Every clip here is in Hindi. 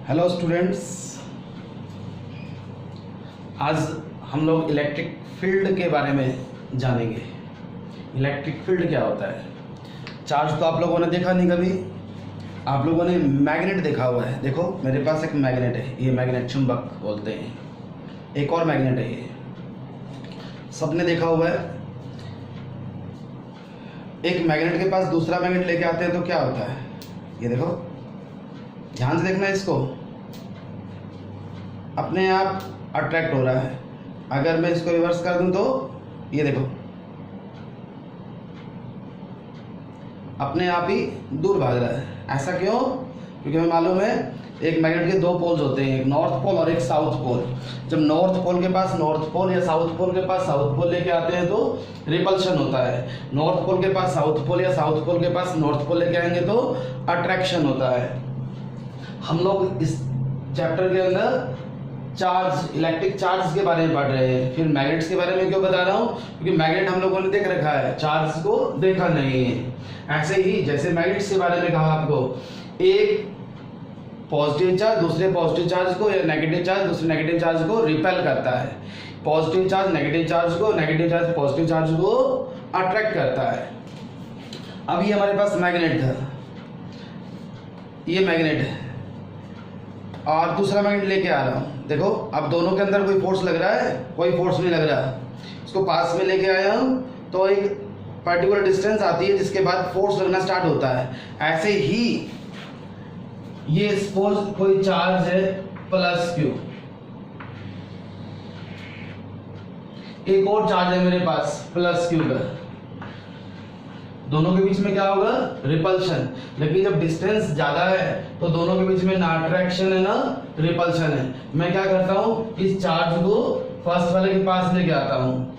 हेलो स्टूडेंट्स, आज हम लोग इलेक्ट्रिक फील्ड के बारे में जानेंगे। इलेक्ट्रिक फील्ड क्या होता है? चार्ज तो आप लोगों ने देखा नहीं कभी। आप लोगों ने मैग्नेट देखा हुआ है। देखो मेरे पास एक मैग्नेट है, ये मैग्नेट चुंबक बोलते हैं। एक और मैग्नेट है, ये सबने देखा हुआ है। एक मैग्नेट के पास दूसरा मैग्नेट लेके आते हैं तो क्या होता है? ये देखो, ध्यान से देखना, इसको अपने आप अट्रैक्ट हो रहा है। अगर मैं इसको रिवर्स कर दूं तो ये देखो अपने आप ही दूर भाग रहा है। ऐसा क्यों? क्योंकि हमें मालूम है एक मैग्नेट के दो पोल्स होते हैं, एक नॉर्थ पोल और एक साउथ पोल। जब नॉर्थ पोल के पास नॉर्थ पोल या साउथ पोल के पास साउथ पोल लेके आते हैं तो रिपल्शन होता है। नॉर्थ पोल के पास साउथ पोल या साउथ पोल के पास नॉर्थ पोल लेके आएंगे तो अट्रैक्शन होता है। हम लोग इस चैप्टर के अंदर चार्ज, इलेक्ट्रिक चार्ज के बारे में पढ़ रहे हैं। फिर मैग्नेट्स के बारे में क्यों बता रहा हूँ? क्योंकि मैग्नेट हम लोगों ने देख रखा है, चार्ज को देखा नहीं है। ऐसे ही जैसे मैग्नेट्स के बारे में कहा आपको, एक पॉजिटिव चार्ज दूसरे पॉजिटिव चार्ज को या नेगेटिव चार्ज दूसरे नेगेटिव चार्ज को रिपेल करता है। पॉजिटिव चार्ज नेगेटिव चार्ज को, नेगेटिव चार्ज पॉजिटिव चार्ज को अट्रैक्ट करता है। अब ये हमारे पास मैग्नेट था, ये मैग्नेट है और दूसरा मैग्नेट लेके आ रहा हूँ। देखो अब दोनों के अंदर कोई फोर्स लग रहा है? कोई फोर्स नहीं लग रहा। इसको पास में लेके आया हूँ तो एक पर्टिकुलर डिस्टेंस आती है जिसके बाद फोर्स लगना स्टार्ट होता है। ऐसे ही ये सपोज कोई चार्ज है प्लस क्यू, एक और चार्ज है मेरे पास प्लस क्यू का। दोनों के बीच में क्या होगा? रिपल्शन। लेकिन जब डिस्टेंस ज्यादा है तो दोनों के बीच में ना अट्रैक्शन है ना रिपल्शन है। मैं क्या करता हूँ, इस चार्ज को फर्स्ट वाले के पास लेके आता हूँ।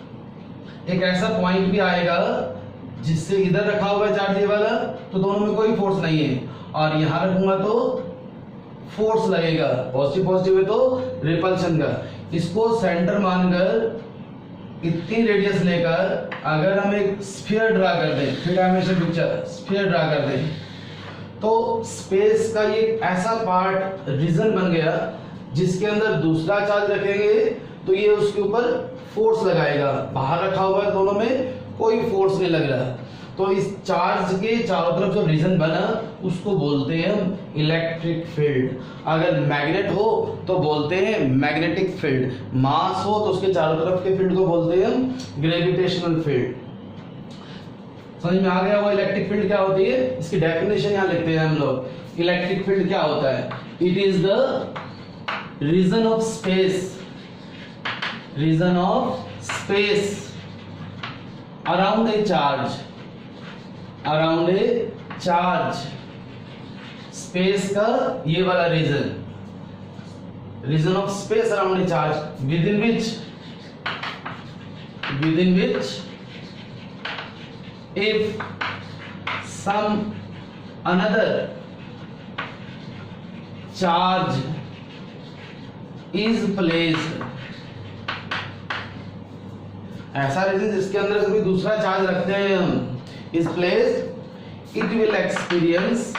एक ऐसा पॉइंट भी आएगा जिससे इधर रखा हुआ है चार्ज ये वाला, तो दोनों में कोई फोर्स नहीं है, और यहाँ रखूंगा तो फोर्स लगेगा। पॉजिटिव पॉजिटिव है तो रिपल्शन का। इसको सेंटर मानकर इतनी रेडियस लेकर अगर हम एक स्फीयर ड्रा कर दें, three dimensional picture sphere draw कर दें, तो स्पेस का ये ऐसा पार्ट रीजन बन गया जिसके अंदर दूसरा चार्ज रखेंगे तो ये उसके ऊपर फोर्स लगाएगा। बाहर रखा हुआ है, दोनों में कोई फोर्स नहीं लग रहा। तो इस चार्ज के चारों तरफ जो रीजन बना उसको बोलते हैं हम इलेक्ट्रिक फील्ड। अगर मैग्नेट हो तो बोलते हैं मैग्नेटिक फील्ड, मास हो तो उसके चारों तरफ के फील्ड को बोलते हैं हम ग्रेविटेशनल फील्ड। समझ में आ गया वो इलेक्ट्रिक फील्ड क्या होती है? इसकी डेफिनेशन यहाँ लिखते हैं हम लोग। इलेक्ट्रिक फील्ड क्या होता है? It is the region of space, region of space around a charge, around a charge, space का ये वाला region, region of space around a charge within which if some another charge is placed, ऐसा रीजन जिसके अंदर कोई दूसरा चार्ज रखते हैं हम, is placed, it will experience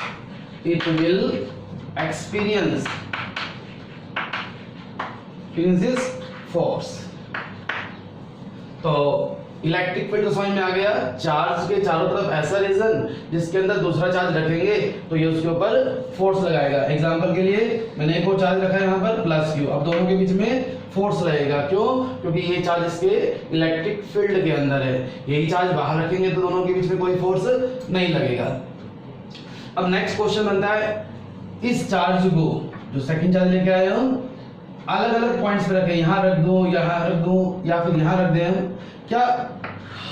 force. तो इलेक्ट्रिक फील्ड समझ में आ गया। चार्ज के चारों तरफ ऐसा रीजन जिसके अंदर दूसरा चार्ज रखेंगे तो ये उसके ऊपर फोर्स लगाएगा। एग्जांपल के लिए मैंने एक और चार्ज रखा है यहाँ पर प्लस क्यू। अब दोनों के बीच में फोर्स लगेगा। क्यों? क्योंकि ये चार्ज इसके इलेक्ट्रिक फील्ड के अंदर है। यही चार्ज बाहर रखेंगे तो दोनों के बीच में कोई फोर्स नहीं लगेगा। अब नेक्स्ट क्वेश्चन बनता है, इस चार्ज को जो सेकंड चार्ज लेके आए हम अलग अलग पॉइंट्स पे रखें, यहाँ रख दो, यहाँ रख दो या फिर यहाँ रख दें हम, क्या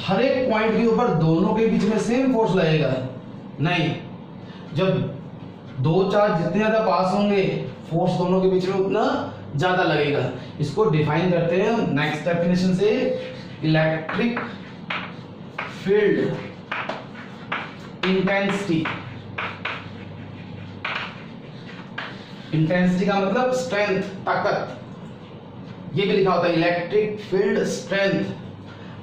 हर एक पॉइंट के ऊपर दोनों के बीच में सेम फोर्स लगेगा? नहीं। जब दो चार्ज जितने ज्यादा पास होंगे फोर्स दोनों के बीच में उतना ज्यादा लगेगा। इसको डिफाइन करते हैं हम नेक्स्ट डेफिनेशन से, इलेक्ट्रिक फील्ड इंटेंसिटी। इंटेंसिटी का मतलब स्ट्रेंथ, ताकत। ये भी लिखा होता है इलेक्ट्रिक फील्ड स्ट्रेंथ।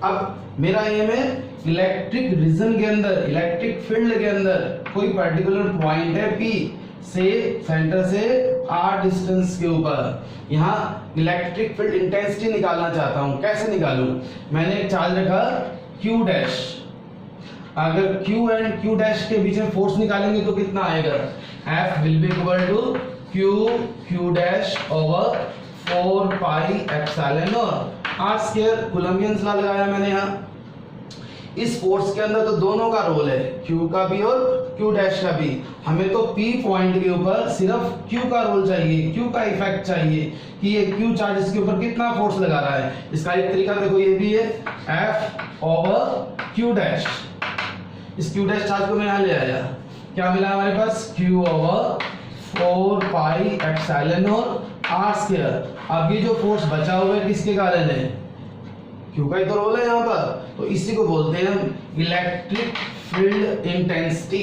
अब मेरा एम है इलेक्ट्रिक रीजन के अंदर, इलेक्ट्रिक फील्ड के अंदर कोई पर्टिकुलर पॉइंट है P, सेंटर से r डिस्टेंस के ऊपर यहाँ इलेक्ट्रिक फील्ड इंटेंसिटी निकालना चाहता हूँ। कैसे निकालूं? मैंने एक चार्ज रखा q डैश, अगर q एंड q डैश के बीच में फोर्स निकालेंगे तो कितना आएगा? F will be equal to q dash over 4 pi epsilon r square. Coulombian's law लगाया मैंने यहाँ। इस फोर्स के अंदर तो दोनों का रोल है, Q का भी और Q डैश का भी। हमें तो P पॉइंट के ऊपर सिर्फ Q का रोल चाहिए, Q का इफेक्ट चाहिए कि ये Q चार्ज इसके ऊपर कितना फोर्स लगा रहा है। इसका एक तरीका देखो ये भी है, F ओवर Q डैश। इस Q डैश चार्ज को मैं यहाँ ले आया, क्या मिला हमारे पास? Q over 4 pi epsilon r square. अब ये जो फोर्स बचा हुआ है किसके कारण है? Q का ही तो रोल है यहाँ पर, तो इसी को बोलते हैं हम इलेक्ट्रिक फील्ड इंटेंसिटी।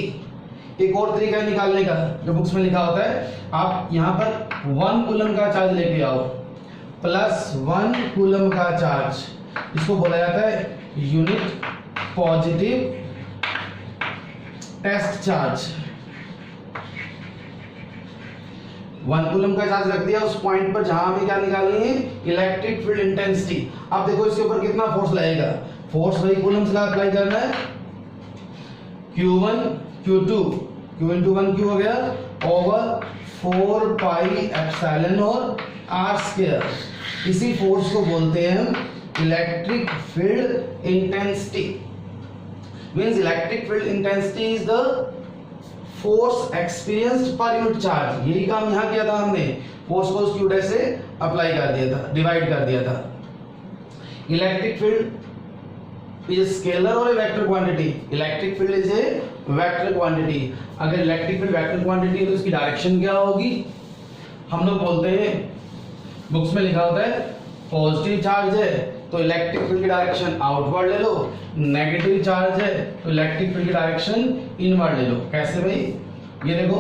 एक और तरीका निकालने का जो बुक्स में लिखा होता है, आप यहाँ पर 1 कूलम का चार्ज लेके आओ, प्लस 1 कूलम का चार्ज, इसको बोला जाता है unit positive test charge. 1 coulomb का चार्ज रख दिया उस पॉइंट पर जहां हमें क्या निकालनी है? Electric field intensity. अब देखो इसके ऊपर कितना फोर्स लगेगा? फोर्स वही कूलम्स का अप्लाई करना है, Q1 Q2 Q into 1 Q हो गया ओवर 4 पाई एप्सिलॉन और r स्क्वायर। इसी फोर्स को बोलते हैं हम electric field intensity. Means electric field intensity is the force experienced per unit charge. यही काम यहाँ किया था हमने, फोर्स को Q डैश से अप्लाई कर दिया था, डिवाइड कर दिया था। इलेक्ट्रिक फील्ड इज स्केलर और vector quantity. Electric field is a vector quantity. अगर इलेक्ट्रिक फील्ड वेक्टर क्वांटिटी है तो उसकी डायरेक्शन क्या होगी? हम लोग बोलते हैं, बुक्स में लिखा होता है पॉजिटिव चार्ज है तो इलेक्ट्रिक फील्ड की डायरेक्शन आउटवर्ड ले लो, नेगेटिव चार्ज है तो इलेक्ट्रिक फील्ड की डायरेक्शन इनवर्ड ले लो। कैसे भाई? ये देखो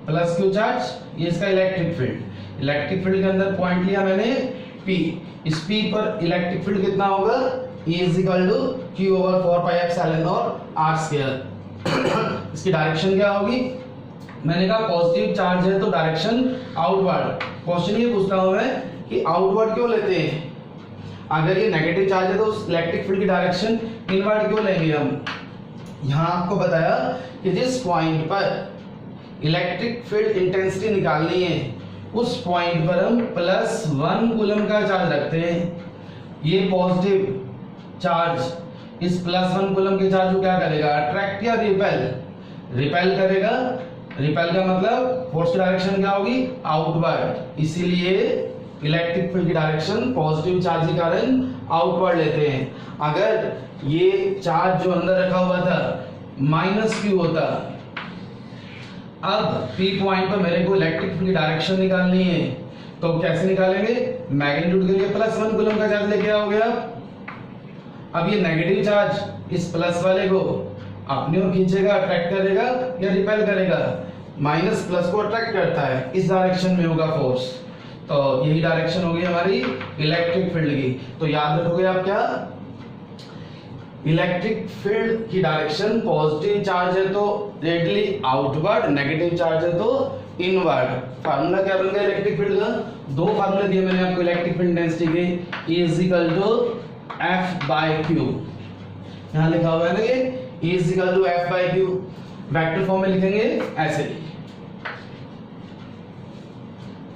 प्लस Q चार्ज, ये इसका इलेक्ट्रिक फील्ड। इलेक्ट्रिक फील्ड के अंदर पॉइंट लिया मैंने P, इस P पर इलेक्ट्रिक फील्ड कितना होगा? E is equal to Q over 4 pi epsilon और r स्क्वायर। इसकी डायरेक्शन क्या होगी? मैंने कहा पॉजिटिव चार्ज है तो डायरेक्शन आउटवर्ड। क्वेश्चन ये पूछता हूं मैं कि आउटवर्ड क्यों लेते हैं? अगर ये नेगेटिव चार्ज है तो उस इलेक्ट्रिक फील्ड की डायरेक्शन इनवर्ड क्यों लेंगे हम? यहाँ आपको बताया कि जिस पॉइंट पर इलेक्ट्रिक फील्ड इंटेंसिटी निकालनी है उस पॉइंट पर हम प्लस 1 कूलम का चार्ज रखते हैं। ये पॉजिटिव चार्ज इस प्लस 1 कूलम के चार्ज को क्या करेगा? अट्रैक्ट या रिपेल? रिपेल करेगा। रिपेल का मतलब फोर्स की डायरेक्शन क्या होगी? आउटवर्ड। इसीलिए इलेक्ट्रिक फील्ड की डायरेक्शन पॉजिटिव चार्ज के कारण आउटवर्ड लेते हैं। अगर ये चार्ज जो अंदर रखा हुआ था माइनस Q होता, अब P पॉइंट पर मेरे को इलेक्ट्रिक फील्ड की डायरेक्शन निकालनी है तो कैसे निकालेंगे? मैग्नीट्यूड के लिए प्लस 1 कूलम का चार्ज लेके आओगे आप। अब ये नेगेटिव चार्ज इस प्लस वाले को अपनी ओर खींचेगा, अट्रैक्ट करेगा या रिपेल करेगा? माइनस प्लस को अट्रैक्ट करता है, इस डायरेक्शन में होगा फोर्स। तो यही डायरेक्शन होगी हमारी इलेक्ट्रिक फील्ड की। तो याद रखोगे आप क्या? इलेक्ट्रिक फील्ड की डायरेक्शन पॉजिटिव चार्ज है तो रेडियली आउटवर्ड, नेगेटिव चार्ज है तो इनवर्ड। फार्मूला क्या बन गया इलेक्ट्रिक फील्ड का? 2 फार्मूले दिए मैंने आपको इलेक्ट्रिक फील्ड इंटेंसिटी के, E is equal to F by Q। यहाँ लिखा हुआ है ना कि E is equal to F by Q। Vector form में लिखेंगे ऐसे,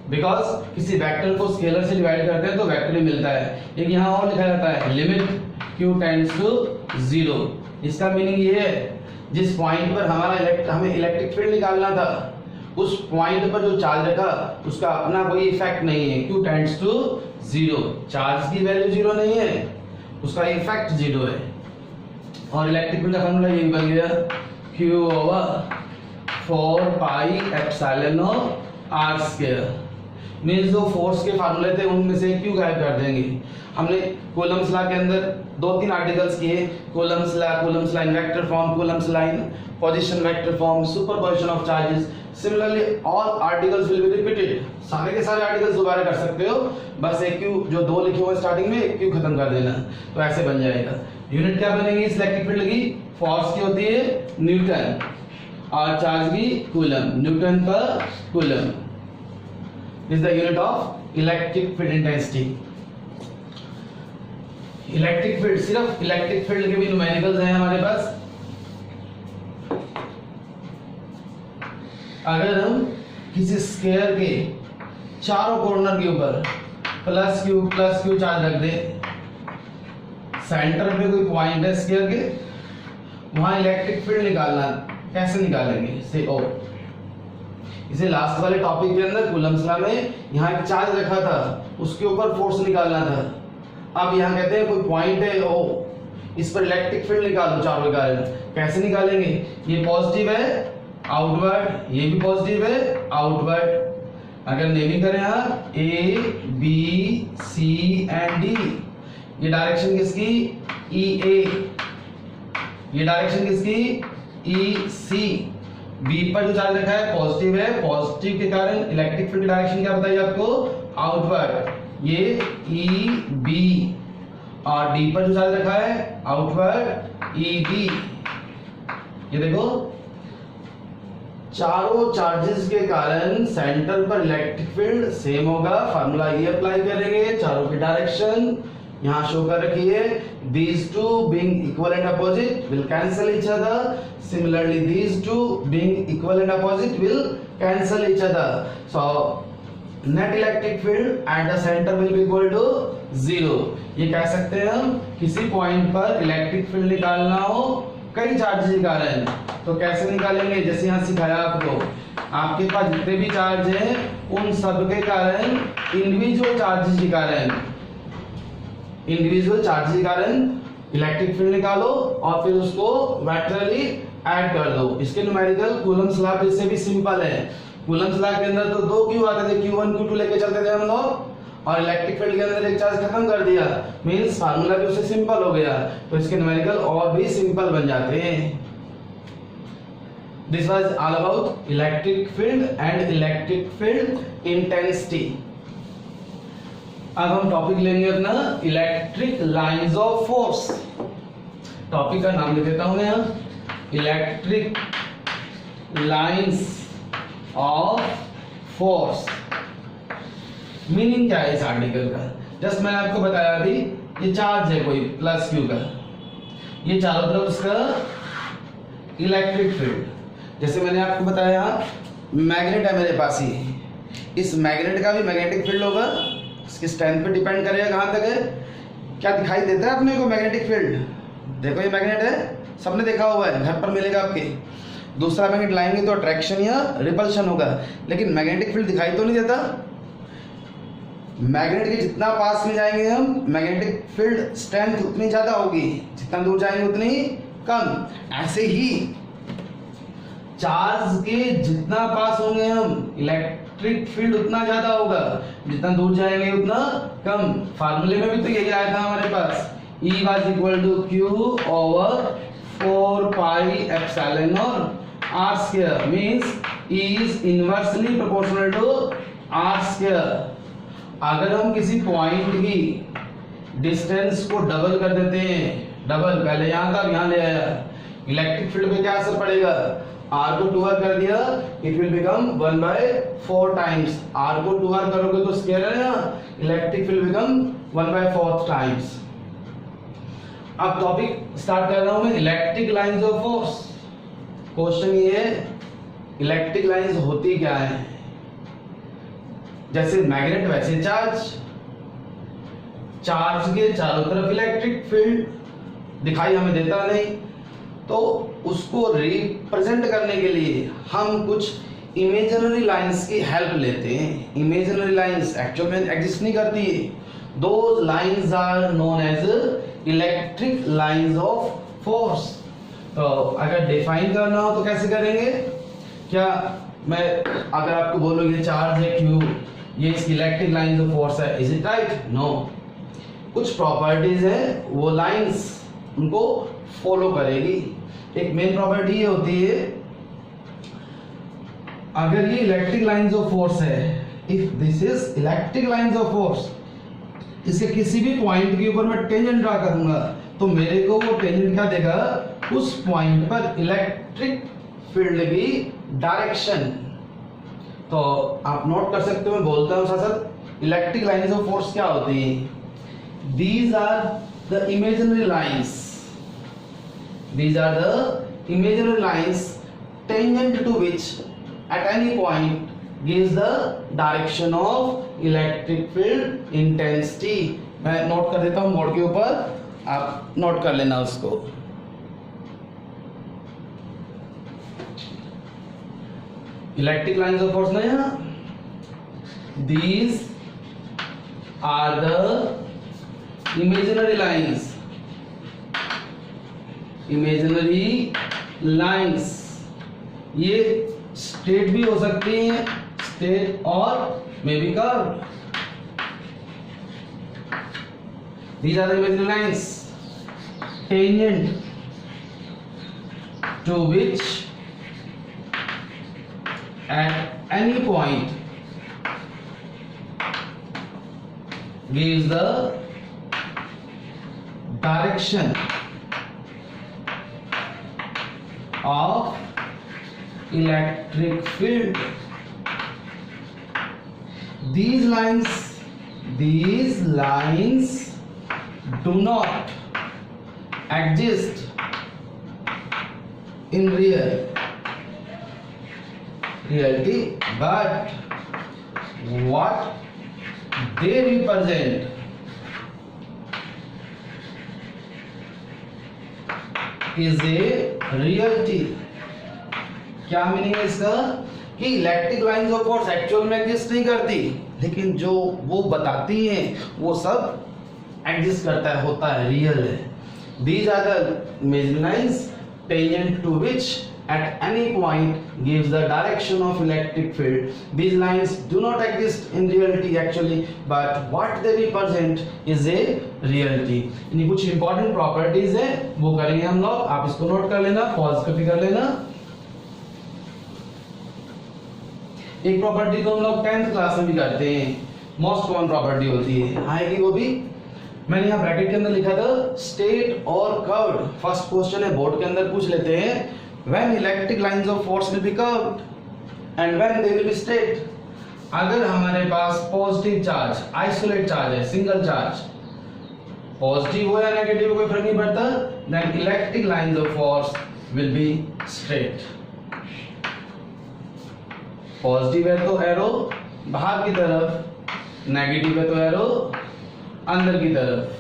बिकॉज किसी वेक्टर को स्केलर से डिवाइड करते हैं तो वेक्टर ही मिलता है। एक यहाँ और लिखा जाता है लिमिट Q टेंड्स टू 0। इसका मीनिंग ये है जिस पॉइंट पर हमें इलेक्ट्रिक फील्ड निकालना था उस पॉइंट पर जो चार्ज रखा उसका अपना कोई इफेक्ट नहीं है, Q टेंड्स टू 0। चार्ज की वैल्यू 0 नहीं है, उसका इफेक्ट 0 है। और इलेक्ट्रिक फील्ड का फॉर्मूला ये बन गया Q over 4 pi epsilon r square. Means जो फोर्स के फार्मूले थे उनमें से Q गायब कर देंगे। हमने कूलम्स लॉ के अंदर 2-3 आर्टिकल्स किए, Coulomb's law in vector form, Coulomb's law in position vector form, superposition of charges. Similarly all articles will be repeated. सारे के सारे आर्टिकल्स दोबारा कर सकते हो, बस एक Q जो 2 लिखे हुए स्टार्टिंग में एक Q खत्म कर देना, तो ऐसे बन जाएगा। यूनिट क्या बनेगी इस इलेक्ट्रिक फील्ड की? फोर्स की होती है न्यूटन और चार्ज भी कूलम, न्यूटन पर coulomb is the unit of electric field intensity. Electric field, सिर्फ इलेक्ट्रिक फील्ड के भी न्यूमेरिकल्स हैं हमारे पास। अगर हम किसी स्फीयर के चारों कॉर्नर के ऊपर प्लस क्यू चार्ज रख दे, सेंटर पे कोई पॉइंट है स्फीयर के, वहां इलेक्ट्रिक फील्ड निकालना, कैसे निकालेंगे? से ओ, इसे लास्ट वाले टॉपिक के अंदर कूलम्स लॉ में यहाँ एक चार्ज रखा था, उसके ऊपर फोर्स निकालना था। अब यहाँ कहते हैं कोई पॉइंट है ओ, इस पर इलेक्ट्रिक फील्ड निकालो चारों के कारण। कैसे निकालेंगे? ये पॉजिटिव है आउटवर्ड, ये भी पॉजिटिव है आउटवर्ड। अगर नेमिंग करें यहाँ A B C and D, ये डायरेक्शन किसकी? ई ए, ये डायरेक्शन किसकी? ई सी। बी पर जो चार्ज रखा है पॉजिटिव है, पॉजिटिव के कारण इलेक्ट्रिक फील्ड की डायरेक्शन क्या बताइए आपको? आउटवर्ड, ये ई बी। और डी पर जो चार्ज रखा है आउटवर्ड, ई डी। ये देखो चारों चार्जेस के कारण सेंटर पर इलेक्ट्रिक फील्ड सेम होगा। फार्मूला ये अप्लाई करेंगे, चारों की डायरेक्शन यहाँ शो कर रखी है। These two being equal and opposite will cancel each other. Similarly, these two being equal and opposite will cancel each other. So, net electric field at the center will be equal to 0. ये कह सकते हैं हम, किसी पॉइंट पर इलेक्ट्रिक फील्ड निकालना हो कई चार्जेस के कारण, तो कैसे निकालेंगे? जैसे यहाँ सिखाया आपको, आपके पास जितने भी चार्ज हैं उन सब के कारण इंडिविजुअल चार्जेस के कारण, इंडिविजुअल चार्ज के कारण इलेक्ट्रिक फील्ड निकालो और फिर उसको वेक्टरली ऐड कर दो। इसके न्यूमेरिकल कूलम्स लॉ से भी सिंपल है। कूलम्स लॉ के अंदर तो दो क्यू आते थे, Q1 Q2 लेके चलते थे हम लोग, और इलेक्ट्रिक फील्ड के अंदर एक चार्ज खत्म कर दिया, मींस फार्मूला भी उससे सिंपल हो गया, तो इसके न्यूमेरिकल और भी सिंपल बन जाते हैं। This was all about electric field and electric field intensity. अब हम टॉपिक लेंगे अपना electric lines of force. Topic का नाम लिख देता हूं मैं यहाँ, electric lines of force. Meaning क्या है इस आर्टिकल का? जस्ट मैंने आपको बताया अभी, ये चार्ज है कोई प्लस क्यू का, ये चारों तरफ उसका इलेक्ट्रिक फील्ड। जैसे मैंने आपको बताया मैग्नेट है मेरे पास, ही इस मैग्नेट का भी मैग्नेटिक फील्ड होगा, इसकी स्ट्रेंथ पे डिपेंड करेगा कहाँ तक है। क्या दिखाई देता है अपने को मैग्नेटिक फील्ड? देखो ये मैग्नेट है, सबने देखा हुआ है, घर पर मिलेगा आपके। दूसरा मैग्नेट लाएंगे तो अट्रैक्शन या रिपल्शन होगा, लेकिन मैग्नेटिक फील्ड दिखाई तो नहीं देता। मैग्नेट के जितना पास में जाएंगे हम, मैग्नेटिक फील्ड स्ट्रेंथ उतनी ज्यादा होगी, जितना दूर जाएंगे उतनी कम। ऐसे ही चार्ज के जितना पास होंगे हम, इलेक्ट्रिक फील्ड उतना ज्यादा होगा, जितना दूर जाएंगे उतना कम। फार्मूले में भी तो यही आया था हमारे पास, E was equal to Q over 4 pi epsilon naught R square, means E is inversely proportional to R square। अगर हम किसी पॉइंट की डिस्टेंस को डबल कर देते हैं, डबल, पहले यहाँ था यहाँ ले आया, इलेक्ट्रिक फील्ड पे क्या असर पड़ेगा? R को 2R कर दिया, it will become 1/4 times. R को 2R करोगे तो स्क्वायर है ना, इलेक्ट्रिक फील्ड बिकम 1/4 टाइम्स। अब टॉपिक स्टार्ट कर रहा हूं मैं, electric lines of force. Question ये है, इलेक्ट्रिक लाइंस होती क्या है? जैसे मैग्नेट वैसे चार्ज, चार्ज के चारों तरफ इलेक्ट्रिक फील्ड दिखाई हमें देता नहीं, तो उसको रिप्रेजेंट करने के लिए हम कुछ इमेजिनरी लाइंस की हेल्प लेते हैं। इमेजिनरी लाइंस एक्चुअल में एग्जिस्ट नहीं करती है। Those lines are known as electric lines of force. तो अगर डिफाइन करना हो तो कैसे करेंगे? क्या मैं अगर आपको बोलूं ये चार्ज है Q, ये इसकी इलेक्ट्रिक लाइंस ऑफ फोर्स है, इज इट राइट? नो। कुछ प्रॉपर्टीज है, वो लाइंस उनको फॉलो करेगी। एक मेन प्रॉपर्टी ये होती है, अगर ये इलेक्ट्रिक लाइंस ऑफ फोर्स है, if this is electric lines of force, इसके किसी भी पॉइंट के ऊपर मैं टेंजेंट ड्रा करूंगा तो मेरे को वो टेंजेंट क्या देगा? उस पॉइंट पर इलेक्ट्रिक फील्ड की डायरेक्शन। तो आप नोट कर सकते हो, मैं बोलता हूँ साथ साथ, इलेक्ट्रिक लाइन्स ऑफ फोर्स क्या होती है? These are the imaginary lines, these are the imaginary lines tangent to which at any point gives the direction of electric field intensity। मैं नोट कर देता हूं बोर्ड के ऊपर, आप नोट कर लेना उसको। इलेक्ट्रिक लाइन्स ऑफ फोर्स ना, यहां these are the imaginary lines, imaginary lines। ये स्ट्रेट भी हो सकती हैं, स्ट्रेट और may be curve. These are the imaginary lines tangent to which at any point gives the direction of electric field। These lines do not exist in reality, but what they represent is a reality। क्या मीनिंग है इसका? कि electric lines of force actual में एग्जिस्ट नहीं करती, लेकिन जो वो बताती हैं वो सब एग्जिस्ट करता है, होता है, रियल है। These are the imaginary lines tangent to which at any point gives the direction of electric field। These lines do not exist in reality actually, but what they represent is a reality। इनकी कुछ इंपॉर्टेंट प्रॉपर्टीज है, वो करेंगे हम लोग, आप इसको नोट कर लेना, पॉज करके कर लेना। एक प्रॉपर्टी को हम लोग 10th क्लास में भी करते हैं, मोस्ट कॉमन प्रॉपर्टी होती है, आएगी वो भी। मैंने यहाँ ब्रैकेट के अंदर लिखा था स्ट्रेट और कर्व्ड। फर्स्ट क्वेश्चन है, बोर्ड के अंदर पूछ लेते हैं, when electric lines of force will be curved and when they will be straight. अगर हमारे पास पॉजिटिव चार्ज, आइसोलेट चार्ज है, सिंगल चार्ज, पॉजिटिव हो या नेगेटिव कोई फर्क नहीं पड़ता, then electric lines of force will be straight. Positive है तो एरो बाहर की तरफ, नेगेटिव है तो एरो अंदर की तरफ।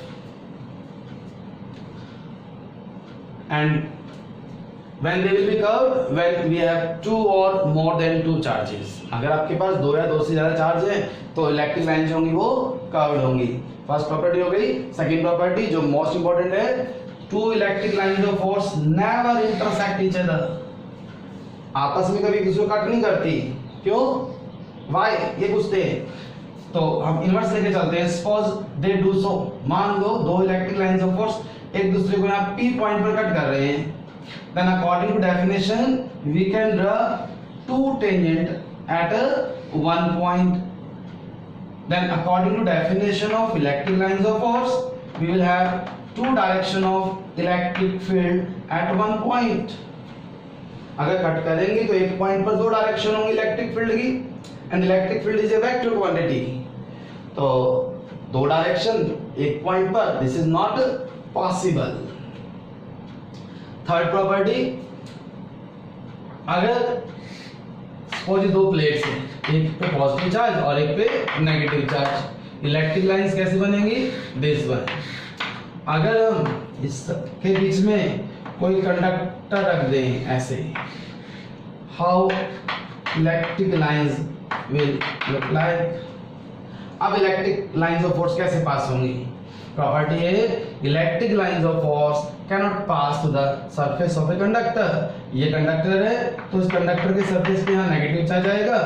And when they will be curved when we have two और मोर देन टू चार्जेस। अगर आपके पास दो या दो से ज्यादा चार्ज है तो इलेक्ट्रिक लाइन्स होंगी वो कर्व्ड होंगी। फर्स्ट प्रॉपर्टी हो गई। सेकंड प्रॉपर्टी जो मोस्ट इंपॉर्टेंट है, two electric lines of force never intersect each other. आपस में कभी किसी को कट नहीं करती। क्यों? वाई? ये पूछते हैं तो हम इनवर्स लेके चलते हैं। सपोज दे डू सो, मान लो दो इलेक्ट्रिक लाइंस ऑफ फोर्स एक दूसरे को यहाँ P पॉइंट पर कट कर रहे हैं, then according to definition we can draw two tangent at one point. Then according to definition of electric lines of force we will have two direction of electric field at one point. अगर कट करेंगे तो एक पॉइंट पर दो डायरेक्शन होंगी इलेक्ट्रिक फील्ड की, and electric field is a vector quantity. तो दो डायरेक्शन एक पॉइंट पर, this is not possible. Third property, अगर सपोज दो प्लेट्स हैं, एक पे पॉजिटिव चार्ज और एक पे नेगेटिव चार्ज, इलेक्ट्रिक लाइंस कैसे बनेंगी? This one. अगर हम इसके बीच में कोई कंडक्टर रख दें ऐसे, how electric lines will look like. अब इलेक्ट्रिक लाइंस ऑफ फोर्स कैसे पास होंगी? प्रॉपर्टी है electric lines of force can not pass to the surface of a conductor. ये कंडक्टर है तो इस कंडक्टर के सरफेस पे यहाँ नेगेटिव चार्ज आएगा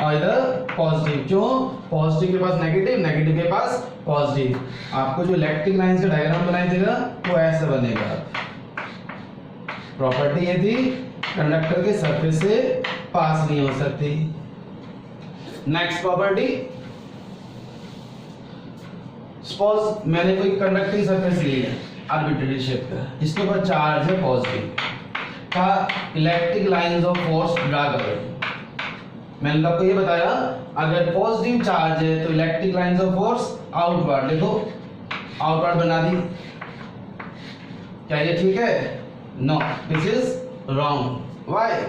और इधर पॉजिटिव। क्यों? पॉजिटिव के पास नेगेटिव, नेगेटिव के पास पॉजिटिव। आपको जो इलेक्ट्रिक लाइंस का डायग्राम बनाई देगा वो ऐसा बनेगा। प्रॉपर्टी ये थी कंडक्टर के सरफेस से पास नहीं हो सकती। नेक्स्ट प्रॉपर्टी, सपोज मैंने कोई कंडक्टिंग सरफेस ली है आर्बिट्रेरी शेप का, इसके ऊपर चार्ज है पॉजिटिव, का electric lines of force draw करो। मैंने आपको ये बताया अगर पॉजिटिव चार्ज है तो electric lines of force outward, देखो आउटवर्ड बना दी। क्या ये ठीक है? No, this is wrong. Why?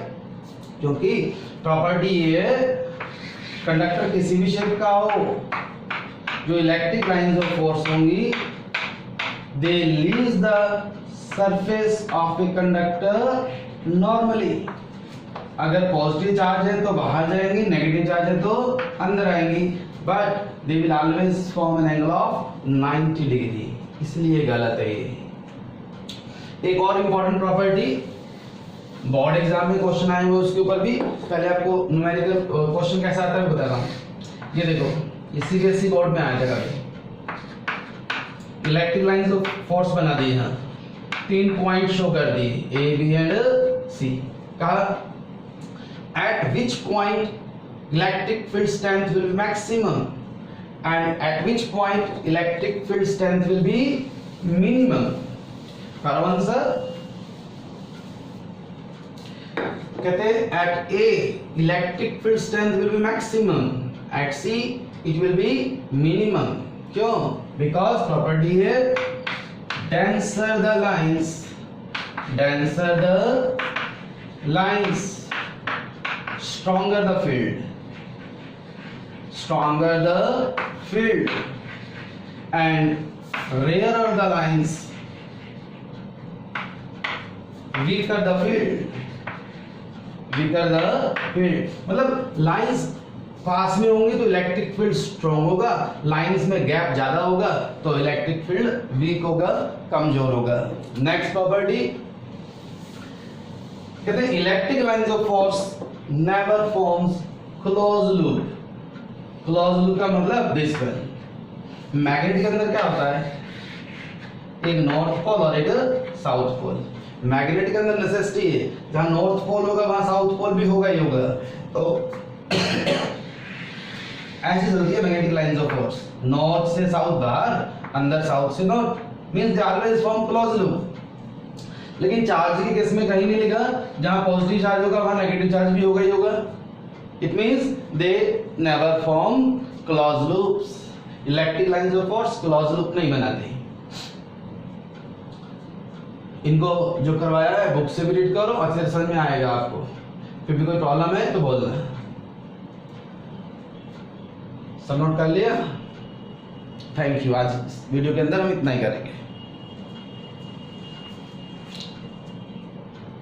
क्योंकि प्रॉपर्टी ये है कंडक्टर किसी भी शेप का हो, जो इलेक्ट्रिक लाइंस ऑफ फोर्स होंगी they leave the surface of a conductor normally. अगर पॉजिटिव चार्ज है तो बाहर जाएंगी, नेगेटिव चार्ज है तो अंदर आएंगी, but they will always form an angle of 90 degree, इसलिए गलत है ये। एक और इंपॉर्टेंट प्रॉपर्टी बोर्ड एग्जाम में क्वेश्चन आए हुए उसके ऊपर भी, पहले आपको न्यूमेरिकल क्वेश्चन कैसा आता है बता रहा हूँ। ये देखो, ये सीबीएसई बोर्ड में आया था कभी, इलेक्ट्रिक लाइंस ऑफ फोर्स बना दिए हैं, 3 पॉइंट शो कर दिए ए बी एंड सी। कहा at which point electric field strength will be maximum and at which point electric field strength will be minimum. Answer कहते हैं at A electric field strength will be maximum, at C it will be minimum. क्यों? बिकॉज प्रॉपर्टी है denser the lines stronger the field and rarer the lines weaker the field। मतलब लाइंस पास में होंगी तो इलेक्ट्रिक फील्ड स्ट्रॉन्ग होगा, लाइंस में गैप ज्यादा होगा तो इलेक्ट्रिक फील्ड वीक होगा, कमजोर होगा। नेक्स्ट प्रॉपर्टी कहते हैं electric lines of force never forms close loop. Close loop का मतलब दिस वन। मैग्नेट के अंदर क्या होता है? एक नॉर्थ पोल और एक साउथ पोल। मैग्नेट के अंदर नेसेसिटी है, जहां नॉर्थ पोल होगा वहां साउथ पोल भी होगा ही होगा। तो ऐसी चलती है magnetic lines of force, north से साउथ बाहर, अंदर साउथ से north, means they always form close loop. लेकिन चार्ज के केस में कहीं नहीं लिखा जहां पॉजिटिव चार्ज होगा वहां नेगेटिव चार्ज भी होगा ही होगा। It means they never form close loops. Electric lines of force close loop नहीं बनाते। इनको जो करवाया है बुक से भी रीड करो, अच्छे से समझ में आएगा आपको। फिर भी कोई प्रॉब्लम है तो बोलना। सब नोट कर लिया? Thank you. आज वीडियो के अंदर हम इतना ही करेंगे।